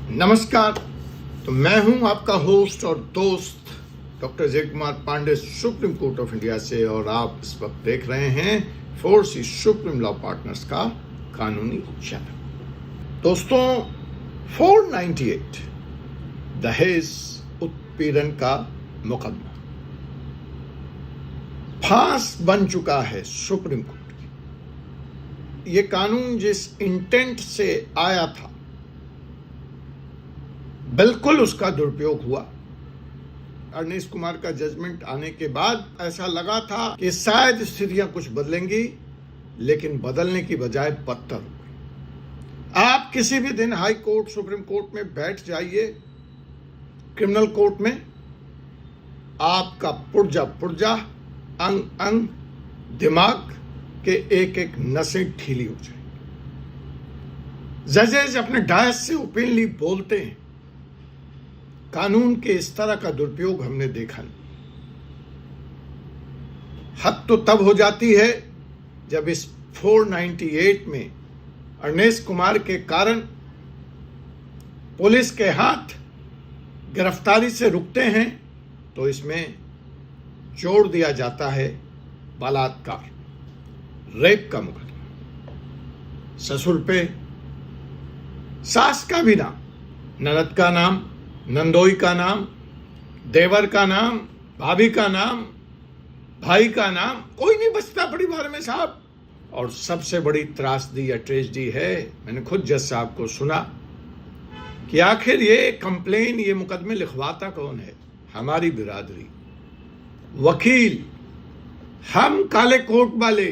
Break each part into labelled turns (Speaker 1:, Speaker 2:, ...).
Speaker 1: नमस्कार। तो मैं हूं आपका होस्ट और दोस्त doctor Jay Kumar Pandey, supreme court of India से, और आप इस वक्त देख रहे हैं फोर्सी सुप्रीम लॉ पार्टनर्स का कानूनी चैनल। दोस्तों, 498 दहेज उत्पीड़न का मुकदमा फांस बन चुका है सुप्रीम कोर्ट की। ये कानून जिस इंटेंट से आया था, बिल्कुल उसका दुरुपयोग हुआ। अरनेस्ट कुमार का जजमेंट आने के बाद ऐसा लगा था कि शायद स्थितियां कुछ बदलेंगी, लेकिन बदलने की बजाय बदतर हो गई। आप किसी भी दिन हाई कोर्ट, सुप्रीम कोर्ट में बैठ जाइए, क्रिमिनल कोर्ट में, आपका पुर्जा अंग अंग, दिमाग के एक एक नसें ढीली हो जाए। जजेस अपने डायस से ओपनली बोलते हैं। कानून के इस तरह का दुरुपयोग हमने देखा नहीं। हद तो तब हो जाती है जब इस 498 में अरनेस्ट कुमार के कारण पुलिस के हाथ गिरफ्तारी से रुकते हैं, तो इसमें जोड़ दिया जाता है बलात्कार, रेप का मुकदमा। ससुर पे सास का भी नाम, ननद का नाम, नंदोई का नाम, देवर का नाम, भाभी का नाम, भाई का नाम, कोई नहीं बचता परिवार में साहब। और सबसे बड़ी त्रासदी या ट्रेजेडी है, मैंने खुद जज साहब को सुना कि आखिर ये कंप्लेन, ये मुकदमे लिखवाता कौन है? हमारी बिरादरी, वकील, हम काले कोट वाले।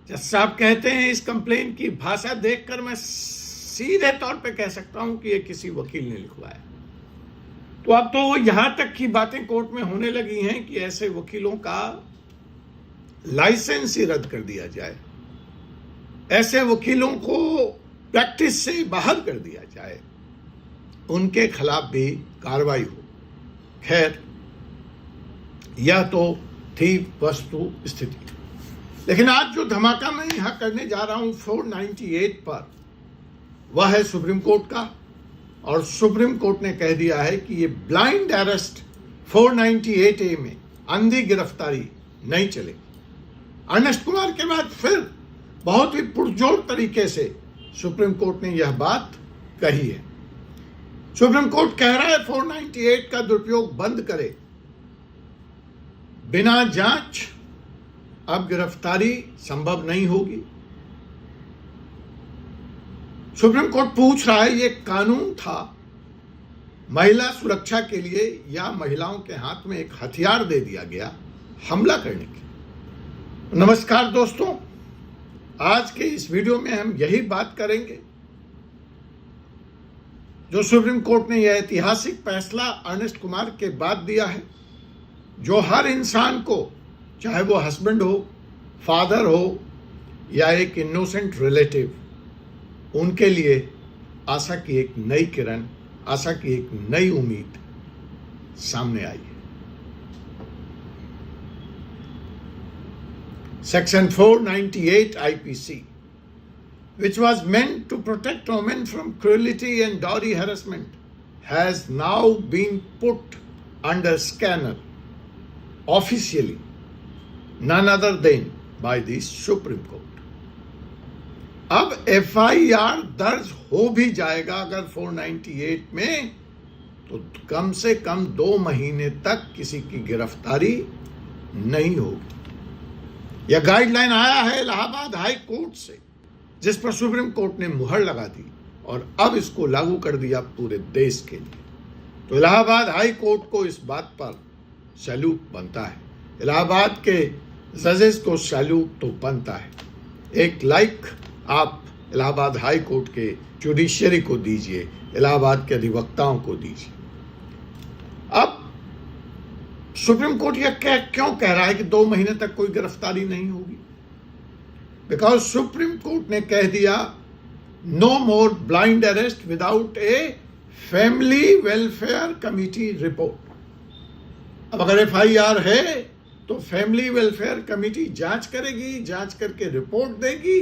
Speaker 1: जज साहब कहते हैं इस कंप्लेन की भाषा देखकर मैं सीधे तौर पे कह सकता हूं कि ये किसी वकील ने लिखवाया। तो अब तो यहां तक की बातें कोर्ट में होने लगी हैं कि ऐसे वकीलों का लाइसेंस ही रद्द कर दिया जाए, ऐसे वकीलों को प्रैक्टिस से बाहर कर दिया जाए, उनके खिलाफ भी कार्रवाई हो। खैर, यह तो थी वस्तु स्थिति। लेकिन आज जो धमाका मैं यहां करने जा रहा हूं 498 पर, वह है सुप्रीम कोर्ट का। और सुप्रीम कोर्ट ने कह दिया है कि ये ब्लाइंड अरेस्ट 498A में अंधी गिरफ्तारी नहीं चलेगी। अरनेस्ट कुमार के बाद फिर बहुत ही पुरजोर तरीके से सुप्रीम कोर्ट ने यह बात कही है। सुप्रीम कोर्ट कह रहा है 498 का दुरुपयोग बंद करे। बिना जांच अब गिरफ्तारी संभव नहीं होगी। सुप्रीम कोर्ट पूछ रहा है, ये कानून था महिला सुरक्षा के लिए या महिलाओं के हाथ में एक हथियार दे दिया गया हमला करने के? नमस्कार दोस्तों, आज के इस वीडियो में हम यही बात करेंगे। जो सुप्रीम कोर्ट ने यह ऐतिहासिक फैसला अरनेस्ट कुमार के बाद दिया है, जो हर इंसान को, चाहे वो हस्बैंड हो, फादर हो या एक इनोसेंट रिलेटिव, उनके लिए आशा की एक नई किरण, आशा की एक नई उम्मीद सामने आई है। Section 498 IPC, which was meant to protect women from cruelty and dowry harassment, has now been put under scanner officially, none other than by the Supreme Court. अब FIR दर्ज हो भी जाएगा अगर 498 में, तो कम से कम 2 महीने तक किसी की गिरफ्तारी नहीं होगी। यह गाइडलाइन आया है इलाहाबाद हाई कोर्ट से, जिस पर सुप्रीम कोर्ट ने मुहर लगा दी और अब इसको लागू कर दिया पूरे देश के लिए। तो इलाहाबाद हाई कोर्ट को इस बात पर सैल्यूट बनता है, इलाहाबाद के जजेस को सैल्यूट तो बनता है। एक लाइक आप इलाहाबाद हाई कोर्ट के जुडिशरी को दीजिए, इलाहाबाद के अधिवक्ताओं को दीजिए। अब सुप्रीम कोर्ट यह क्यों कह रहा है कि 2 महीने तक कोई गिरफ्तारी नहीं होगी? बिकॉज सुप्रीम कोर्ट ने कह दिया, no more blind arrest without a family welfare committee report. अब अगर FIR है तो फैमिली वेलफेयर कमेटी जांच करेगी, जांच करके रिपोर्ट देगी,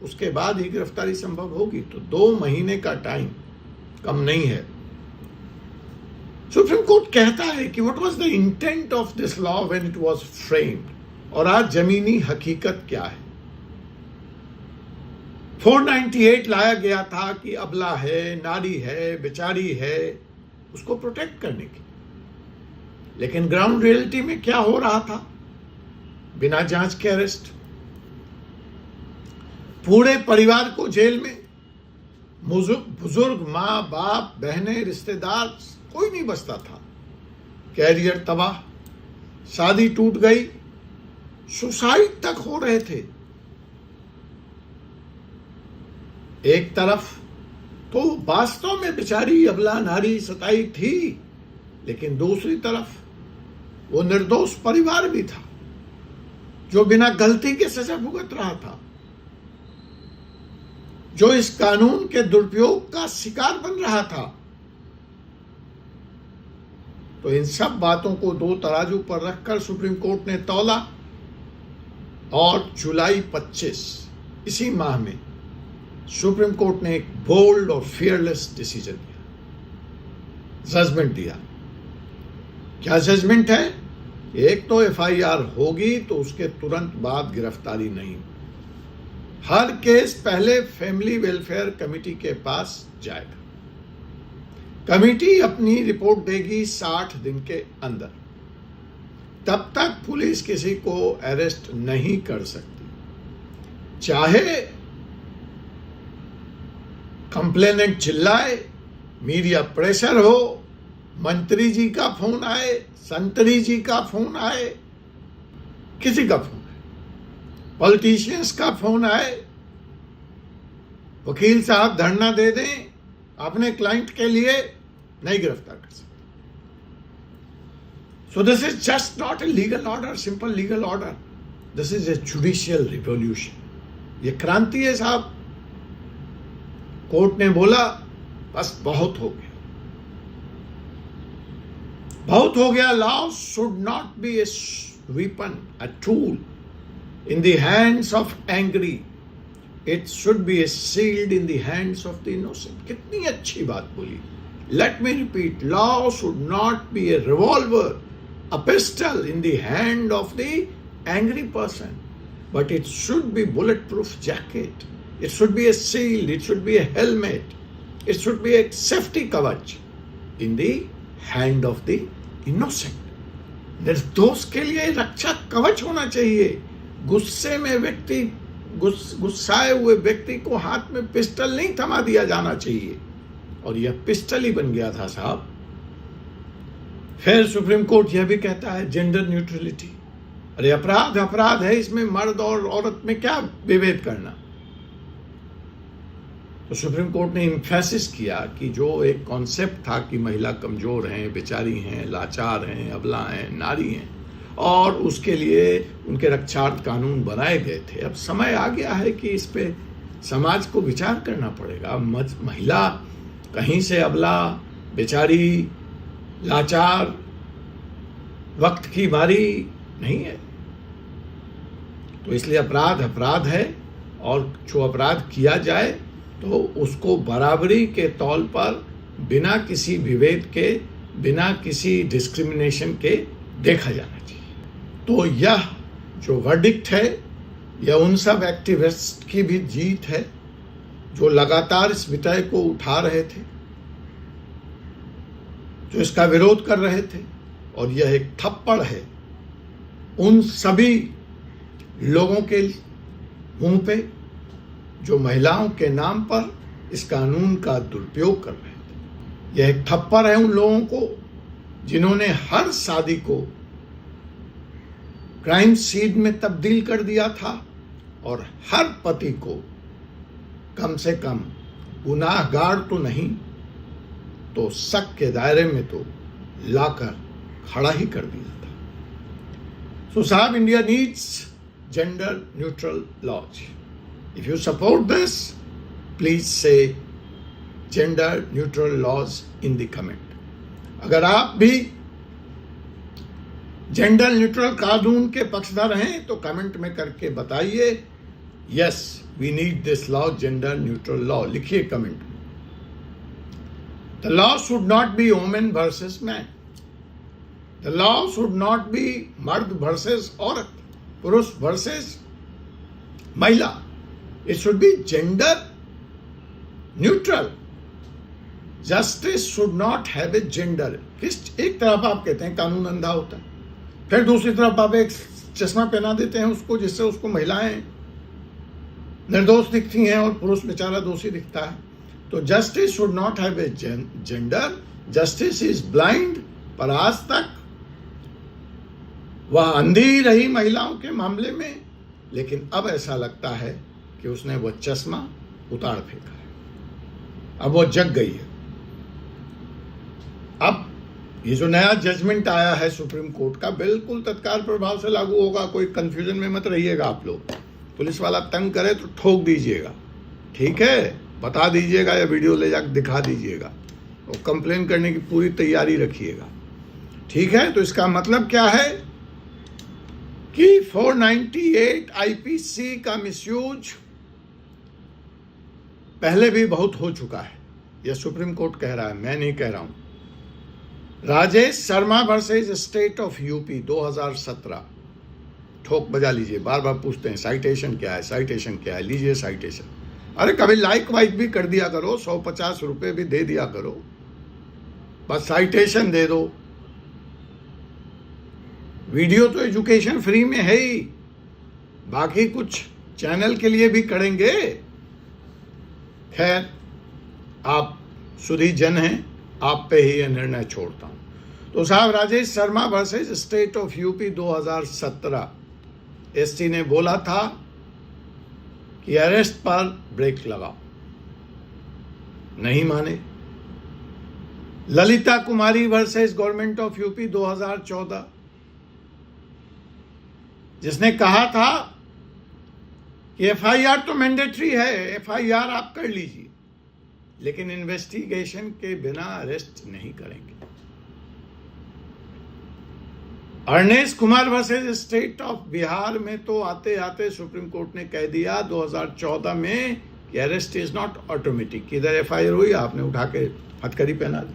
Speaker 1: उसके बाद ही गिरफ्तारी संभव होगी। तो 2 महीने का टाइम कम नहीं है। सुप्रीम कोर्ट कहता है कि what was the intent of this law when it was framed, और आज जमीनी हकीकत क्या है। 498 लाया गया था कि अबला है, नारी है, बेचारी है, उसको प्रोटेक्ट करने की। लेकिन ग्राउंड रियलिटी में क्या हो रहा था? बिना जांच के अरेस्ट, पूरे परिवार को जेल में, बुजुर्ग, मां बाप, बहनें, रिश्तेदार, कोई नहीं बचता था। कैरियर तबाह, शादी टूट गई, सुसाइड तक हो रहे थे। एक तरफ तो वास्तव में बेचारी अबला नारी सताई थी, लेकिन दूसरी तरफ वो निर्दोष परिवार भी था जो बिना गलती के सजा भुगत रहा था, जो इस कानून के दुरुपयोग का शिकार बन रहा था। तो इन सब बातों को दो तराजू पर रखकर सुप्रीम कोर्ट ने तौला, और जुलाई 25 इसी माह में सुप्रीम कोर्ट ने एक बोल्ड और फियरलेस डिसीजन दिया, जजमेंट दिया। क्या जजमेंट है? एक तो एफआईआर होगी तो उसके तुरंत बाद गिरफ्तारी नहीं, हर केस पहले फैमिली वेलफेयर कमेटी के पास जाएगा। कमेटी अपनी रिपोर्ट देगी 60 दिन के अंदर। तब तक पुलिस किसी को अरेस्ट नहीं कर सकती, चाहे कंप्लेनेंट चिल्लाए, मीडिया प्रेशर हो, मंत्री जी का फोन आए, संतरी जी का फोन आए, किसी का फोन आए, पॉलिटिशियंस का फोन आए, वकील साहब धरना दे दें अपने क्लाइंट के लिए, नहीं गिरफ्तार कर सकते। So this is just not a legal order, simple legal order, this is a judicial revolution. ये क्रांति है साहब। कोर्ट ने बोला बस बहुत हो गया, बहुत हो गया। Law should not be A weapon, a tool in the hands of angry. It should be a shield in the hands of the innocent. कितनी अच्छी बात बोली। Let me repeat, law should not be a revolver, a pistol in the hand of the angry person, but it should be bulletproof jacket. It should be a shield, it should be a helmet, it should be a safety kavach in the hand of the innocent. निर्दोष के लिए रक्षा कवच होना चाहिए। गुस्से में व्यक्ति, गुस्साए हुए व्यक्ति को हाथ में पिस्टल नहीं थमा दिया जाना चाहिए, और यह पिस्टल ही बन गया था साहब। फिर सुप्रीम कोर्ट यह भी कहता है जेंडर न्यूट्रलिटी। अरे अपराध अपराध है, इसमें मर्द और औरत में क्या विभेद करना। तो सुप्रीम कोर्ट ने इम्फेसिस किया कि जो एक कॉन्सेप्ट था कि महिला कमजोर हैं, बेचारी हैं, लाचार हैं, अबला हैं, नारी हैं, और उसके लिए उनके रक्षार्थ कानून बनाए गए थे। अब समय आ गया है कि इस पे समाज को विचार करना पड़ेगा। महिला कहीं से अबला, बेचारी, लाचार, वक्त की बारी नहीं है। तो इसलिए अपराध अपराध है, और जो अपराध किया जाए तो उसको बराबरी के तौल पर, बिना किसी विभेद के, बिना किसी डिस्क्रिमिनेशन के देखा जाना चाहिए। तो यह जो वर्डिक्ट है, यह उन सब एक्टिविस्ट की भी जीत है जो लगातार इस विषय को उठा रहे थे, जो इसका विरोध कर रहे थे। और यह एक थप्पड़ है उन सभी लोगों के मुंह पे जो महिलाओं के नाम पर इस कानून का दुरुपयोग कर रहे थे। यह एक थप्पड़ है उन लोगों को जिन्होंने हर शादी को क्राइम सीन में तब्दील कर दिया था, और हर पति को कम से कम गुनाहगार तो नहीं तो शक के दायरे में तो लाकर खड़ा ही कर दिया था। सो साहब, India needs gender neutral laws. If you support this, please say gender neutral laws in the comment. अगर आप भी जेंडर न्यूट्रल कानून के पक्षधर हैं तो कमेंट में करके बताइए, yes we need this law, gender neutral law, लिखिए कमेंट में। The law should not be woman versus man. The law should not be मर्द versus औरत, पुरुष versus महिला. It should be gender neutral. Justice should not have a gender. एक तरफ आप कहते हैं कानून अंधा होता है, फिर दूसरी तरफ आप एक चश्मा पहना देते हैं उसको, जिससे उसको महिलाएं निर्दोष दिखती हैं और पुरुष बेचारा दोषी दिखता है. तो justice should not have a gender. Justice is blind. पर आज तक वह अंधी रही महिलाओं के मामले में, लेकिन अब ऐसा लगता है कि उसने वह चश्मा उतार फेंका है. अब वो जग गई है. अब ये जो नया जजमेंट आया है सुप्रीम कोर्ट का, बिल्कुल तत्काल प्रभाव से लागू होगा. कोई कंफ्यूजन में मत रहिएगा आप लोग. पुलिस वाला तंग करे तो ठोक दीजिएगा, ठीक है, बता दीजिएगा या वीडियो ले जाकर दिखा दीजिएगा और कंप्लेन करने की पूरी तैयारी रखिएगा, ठीक है. तो इसका मतलब क्या है कि 498 आईपीसी का मिसयूज पहले भी बहुत हो चुका है. यह सुप्रीम कोर्ट कह रहा है, मैं नहीं कह रहा हूं. Rajesh Sharma versus state of UP 2017. ठोक बजा लीजिए. बार बार पूछते हैं साइटेशन क्या है, साइटेशन क्या है. लीजिए साइटेशन. अरे कभी लाइक वाइक भी कर दिया करो, 150 रुपए भी दे दिया करो, बस साइटेशन दे दो. वीडियो तो एजुकेशन फ्री में है ही, बाकी कुछ चैनल के लिए भी करेंगे. खैर, आप सुधी जन हैं, आप पे ही यह निर्णय छोड़ता हूं. तो साहब, Rajesh Sharma versus state of UP 2017. ST ने बोला था कि अरेस्ट पर ब्रेक लगाओ, नहीं माने. ललिता कुमारी वर्सेस गवर्नमेंट ऑफ यूपी 2014, जिसने कहा था कि एफआईआर तो मैंडेटरी है, एफआईआर आप कर लीजिए, लेकिन इन्वेस्टिगेशन के बिना अरेस्ट नहीं करेंगे. Arnesh Kumar versus state of Bihar में तो आते आते सुप्रीम कोर्ट ने कह दिया 2014 में कि अरेस्ट इज नॉट ऑटोमेटिक. इधर एफआईआर हुई, आपने उठा के हथकड़ी पहना दी.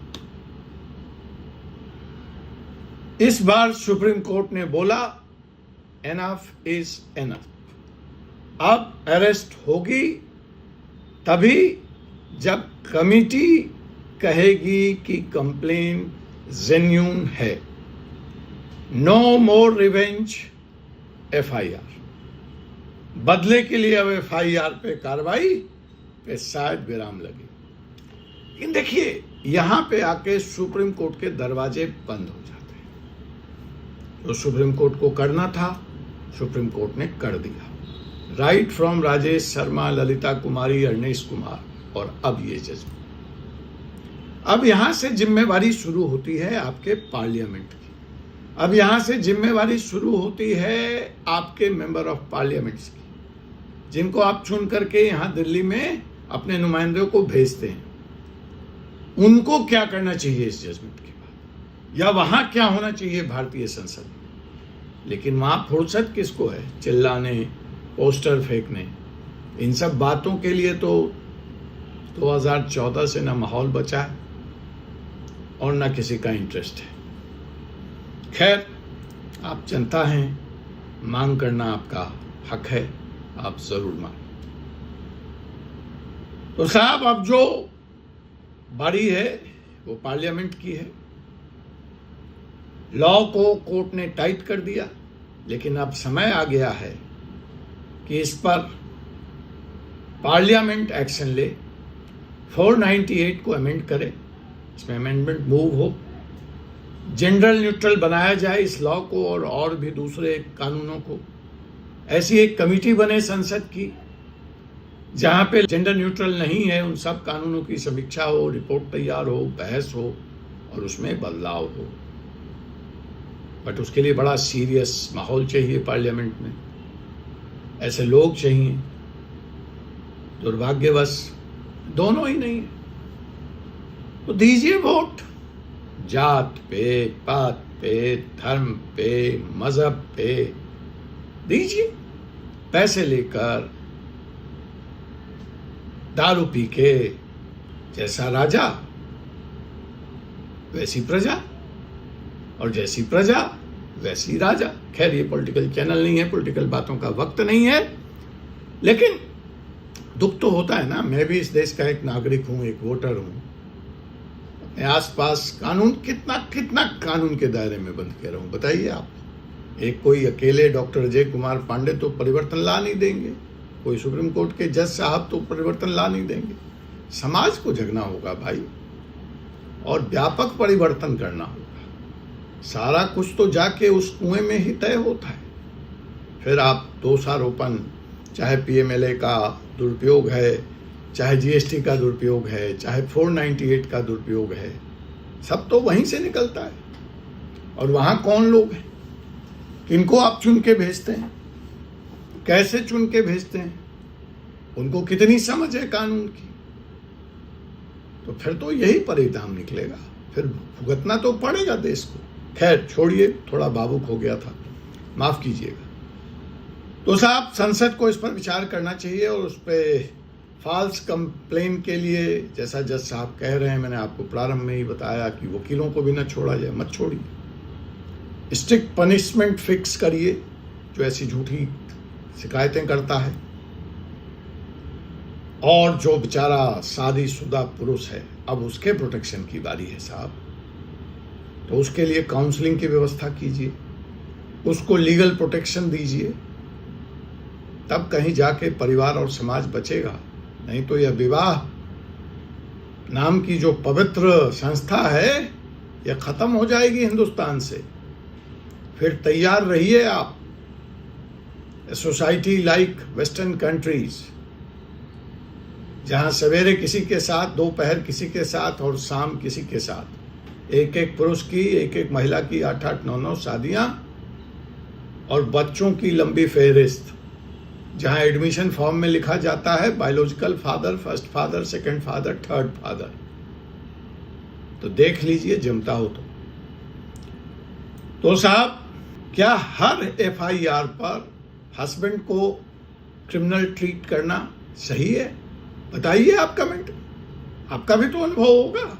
Speaker 1: इस बार सुप्रीम कोर्ट ने बोला एनफ इज एनफ. अब अरेस्ट होगी तभी जब कमिटी कहेगी कि कंप्लेन जेन्यून है. नो मोर रिवेंज एफआईआर. बदले के लिए अब एफआईआर पे कार्रवाई पे शायद विराम लगे. लेकिन देखिए, यहां पे आके सुप्रीम कोर्ट के दरवाजे बंद हो जाते हैं. जो सुप्रीम कोर्ट को करना था, सुप्रीम कोर्ट ने कर दिया. राइट फ्रॉम राजेश शर्मा, ललिता कुमारी, अर्नेश कुमार, और अब ये जजमेंट. अब यहां से जिम्मेवारी शुरू होती है आपके पार्लियामेंट की. अब यहां से जिम्मेवारी शुरू होती है आपके मेंबर ऑफ पार्लियामेंट्स की, जिनको आप चुन करके यहां दिल्ली में अपने नुमाइंदों को भेजते हैं. उनको क्या करना चाहिए इस जजमेंट के बाद, या वहां क्या होना चाहिए भारतीय संसद में. लेकिन वहां फुर्सत किसको है चिल्लाने, पोस्टर फेंकने. इन सब बातों के लिए तो 2014 से ना माहौल बचा है और ना किसी का इंटरेस्ट है. खैर, आप जनता हैं, मांग करना आपका हक है, आप जरूर मांग. तो साहब, अब जो बारी है वो पार्लियामेंट की है. लॉ को कोर्ट ने टाइट कर दिया, लेकिन अब समय आ गया है कि इस पर पार्लियामेंट एक्शन ले, 498 को अमेंड करे, इसमें अमेंडमेंट मूव हो, जेंडर न्यूट्रल बनाया जाए इस लॉ को और भी दूसरे कानूनों को. ऐसी एक कमेटी बने संसद की जहां पे जेंडर न्यूट्रल नहीं है उन सब कानूनों की समीक्षा हो, रिपोर्ट तैयार हो, बहस हो और उसमें बदलाव हो. बट उसके लिए बड़ा सीरियस माहौल चाहिए पार्लियामेंट में, ऐसे लोग चाहिए. दुर्भाग्यवश दोनों ही नहीं है. तो दीजिए वोट. जात पे, पात पे, धर्म पे, मजहब पे दीजिए. पैसे लेकर, दारू पी के, जैसा राजा वैसी प्रजा, और जैसी प्रजा वैसी राजा। खैर, ये पॉलिटिकल चैनल नहीं है, पॉलिटिकल बातों का वक्त नहीं है, लेकिन दुख तो होता है ना। मैं भी इस देश का एक नागरिक हूं, एक वोटर हूं। अपने आसपास कानून कितना कानून के दायरे में बंद कर रहा हूं, बताइए आप। एक कोई अकेले डॉक्टर अजय कुमार पांडे तो परिवर्तन ला नहीं देंगे, कोई सुप्रीम कोर्ट के जज साहब तो परिवर्तन ला नहीं देंगे। समाज को जगना होगा भाई, और व्यापक परिवर्तन करना होगा। सारा कुछ तो जाके उस कुएं में ही तय होता है। फिर आप दोषारोपण, चाहे पीएमएलए का दुरुपयोग है, चाहे जीएसटी का दुरुपयोग है, चाहे 498 का दुरुपयोग है, सब तो वहीं से निकलता है। और वहां कौन लोग हैं, किनको आप चुन के भेजते हैं, कैसे चुन के भेजते हैं, उनको कितनी समझ है कानून की, तो फिर तो यही परिणाम निकलेगा। फिर भुगतना तो पड़ेगा देश को। खैर छोड़िए, थोड़ा भावुक हो गया था, माफ कीजिएगा। तो साहब, संसद को इस पर विचार करना चाहिए, और उस पर फॉल्स कंप्लेन के लिए, जैसा जज साहब कह रहे हैं, मैंने आपको प्रारंभ में ही बताया कि वकीलों को भी न छोड़ा जाए, मत छोड़िए। स्ट्रिक्ट पनिशमेंट फिक्स करिए जो ऐसी झूठी शिकायतें करता है। और जो बेचारा शादीशुदा पुरुष है, अब उसके प्रोटेक्शन की बारी है साहब। तो उसके लिए काउंसलिंग की व्यवस्था कीजिए, उसको लीगल प्रोटेक्शन दीजिए, तब कहीं जाके परिवार और समाज बचेगा। नहीं तो यह विवाह नाम की जो पवित्र संस्था है, यह खत्म हो जाएगी हिंदुस्तान से। फिर तैयार रहिए आप। सोसाइटी लाइक वेस्टर्न कंट्रीज, जहां सवेरे किसी के साथ, दोपहर किसी के साथ और शाम किसी के साथ, एक एक पुरुष की, एक एक महिला की 8-8, 9-9 शादियां, और बच्चों की लंबी फेहरिस्त, जहां एडमिशन फॉर्म में लिखा जाता है biological father, first father, second father, third father. तो देख लीजिए, जमता हो तो साहब, क्या हर एफआईआर पर हस्बैंड को क्रिमिनल ट्रीट करना सही है? बताइए आप कमेंट। आपका भी तो अनुभव होगा,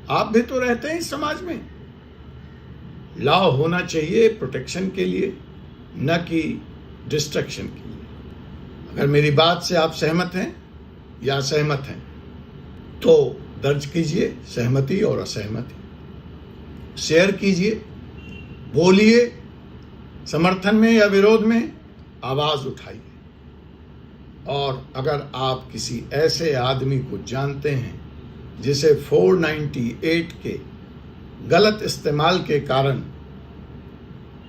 Speaker 1: आप भी तो रहते हैं इस समाज में। लॉ होना चाहिए प्रोटेक्शन के लिए, न कि डिस्ट्रक्शन के लिए। अगर मेरी बात से आप सहमत हैं या असहमत हैं, तो दर्ज कीजिए सहमति और असहमति, शेयर कीजिए, बोलिए, समर्थन में या विरोध में आवाज उठाइए। और अगर आप किसी ऐसे आदमी को जानते हैं जिसे 498 के गलत इस्तेमाल के कारण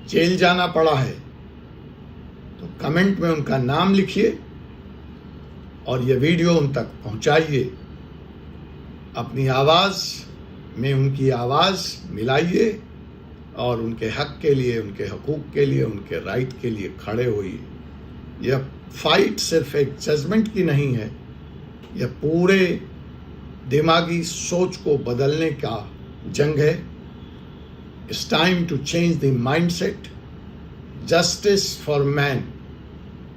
Speaker 1: जेल जाना पड़ा है, तो कमेंट में उनका नाम लिखिए और ये वीडियो उन तक पहुंचाइए। अपनी आवाज़ में उनकी आवाज़ मिलाइए और उनके हक के लिए, उनके हकूक़ के लिए, उनके राइट के लिए खड़े होइए। यह फाइट सिर्फ एक जजमेंट की नहीं है, यह पूरे दिमागी सोच को बदलने का जंग है। It's time to change the mindset. Justice for man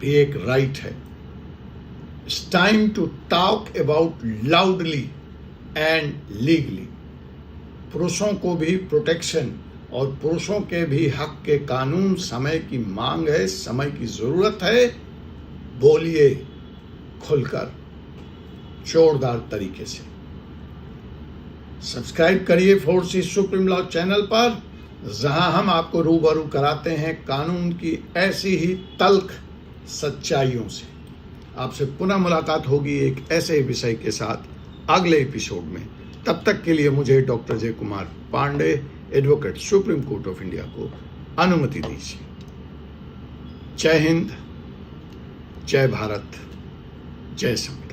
Speaker 1: भी एक राइट है। It's time to talk about loudly and legally. पुरुषों को भी प्रोटेक्शन और पुरुषों के भी हक के कानून समय की मांग है, समय की जरूरत है। बोलिए खुलकर, जोरदार तरीके से। सब्सक्राइब करिए 4C सुप्रीम लॉ चैनल पर, जहां हम आपको रूबरू कराते हैं कानून की ऐसी ही तल्ख सच्चाइयों से। आपसे पुनः मुलाकात होगी एक ऐसे विषय के साथ अगले एपिसोड में। तब तक के लिए मुझे doctor Ajay Kumar Pandey, advocate, supreme court of India को अनुमति दीजिए। जय हिंद, जय भारत, जय संविधान।